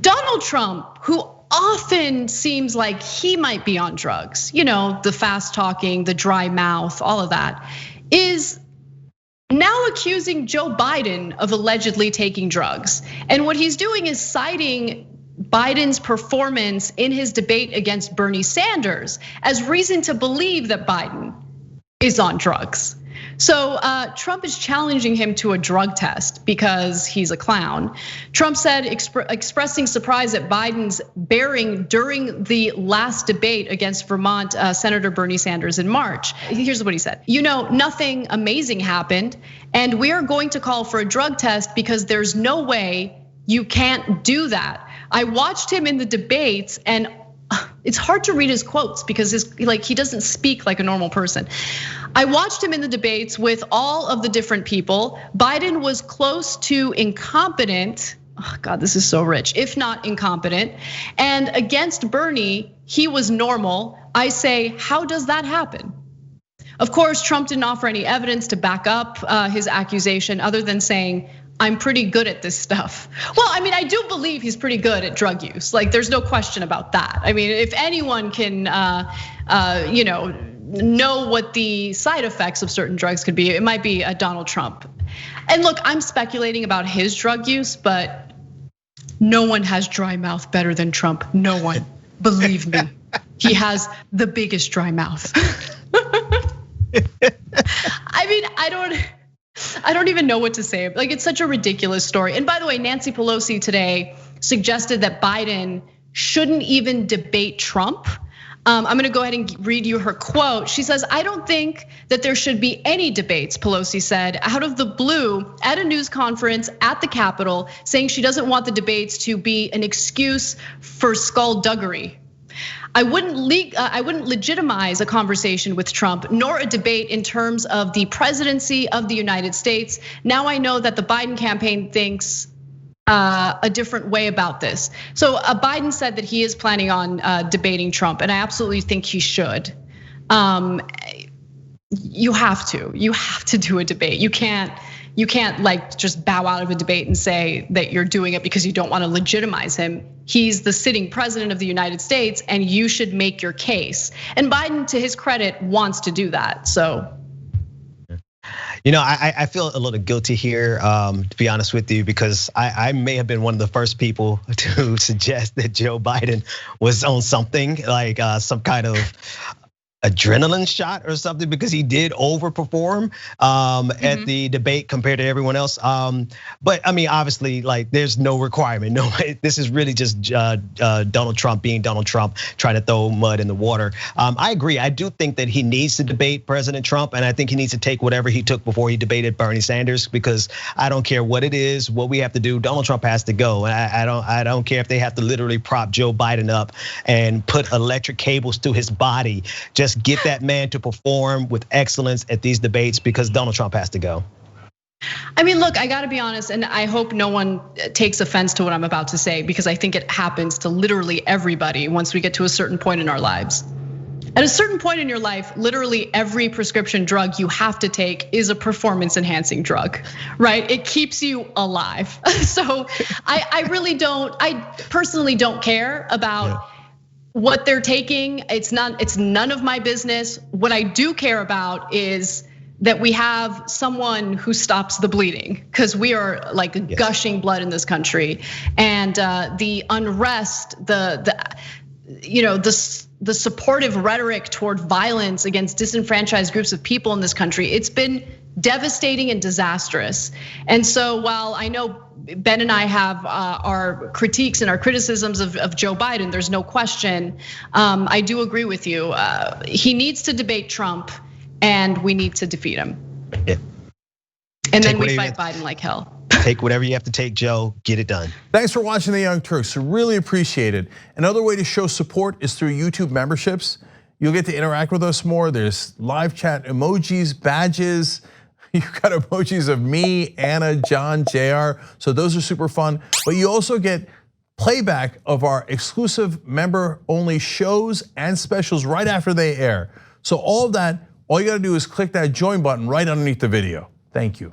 Donald Trump, who often seems like he might be on drugs, the fast talking, the dry mouth, all of that, is now accusing Joe Biden of allegedly taking drugs. And what he's doing is citing Biden's performance in his debate against Bernie Sanders as reason to believe that Biden is on drugs. So Trump is challenging him to a drug test because he's a clown. Trump said, expressing surprise at Biden's bearing during the last debate against Vermont Senator Bernie Sanders in March. Here's what he said. Nothing amazing happened, and we are going to call for a drug test because there's no way you can't do that. I watched him in the debates, and it's hard to read his quotes because he doesn't speak like a normal person. I watched him in the debates with all of the different people. Biden was close to incompetent. Oh God, this is so rich, if not incompetent. And against Bernie, he was normal. I say, how does that happen? Of course, Trump didn't offer any evidence to back up his accusation other than saying, I'm pretty good at this stuff. Well, I do believe he's pretty good at drug use. Like, there's no question about that. If anyone can, know what the side effects of certain drugs could be, it might be Donald Trump. And look, I'm speculating about his drug use, but no one has dry mouth better than Trump. No one, believe me. He has the biggest dry mouth. I don't even know what to say. Like, it's such a ridiculous story. And by the way, Nancy Pelosi today suggested that Biden shouldn't even debate Trump. I'm gonna go ahead and read you her quote. She says, I don't think that there should be any debates, Pelosi said, out of the blue at a news conference at the Capitol, saying she doesn't want the debates to be an excuse for skullduggery. I wouldn't legitimize a conversation with Trump, nor a debate in terms of the presidency of the United States. Now I know that the Biden campaign thinks a different way about this. So Biden said that he is planning on debating Trump, and I absolutely think he should. You have to do a debate. You can't like just bow out of a debate and say that you're doing it because you don't want to legitimize him. He's the sitting president of the United States, and you should make your case. And Biden, to his credit, wants to do that, so. I feel a little guilty here, to be honest with you, because I may have been one of the first people to suggest that Joe Biden was on something like some kind of adrenaline shot or something, because he did overperform at the debate compared to everyone else. But obviously, like, there's no requirement. No, this is really just Donald Trump being Donald Trump, trying to throw mud in the water. I agree. I do think that he needs to debate President Trump, and I think he needs to take whatever he took before he debated Bernie Sanders, because I don't care what it is, what we have to do. Donald Trump has to go. I don't care if they have to literally prop Joe Biden up and put electric cables to his body. Just get that man to perform with excellence at these debates, because Donald Trump has to go. Look, I gotta be honest, and I hope no one takes offense to what I'm about to say, because I think it happens to literally everybody once we get to a certain point in our lives. At a certain point in your life, literally every prescription drug you have to take is a performance enhancing drug, right? It keeps you alive. So I personally don't care about what they're taking. It's none of my business. What I do care about is that we have someone who stops the bleeding, because we are like gushing blood in this country, and the unrest, the supportive rhetoric toward violence against disenfranchised groups of people in this country, it's been devastating and disastrous. And so while I know Ben and I have our critiques and our criticisms of Joe Biden, there's no question. I do agree with you. He needs to debate Trump, and we need to defeat him. Yeah. And then we fight Biden like hell. Take whatever you have to take, Joe. Get it done. Thanks for watching the Young Turks. We really appreciate it. Another way to show support is through YouTube memberships. You'll get to interact with us more. There's live chat emojis, badges. You've got emojis of me, Anna, John, JR. So those are super fun. But you also get playback of our exclusive member-only shows and specials right after they air. So all of that, all you gotta do is click that join button right underneath the video. Thank you.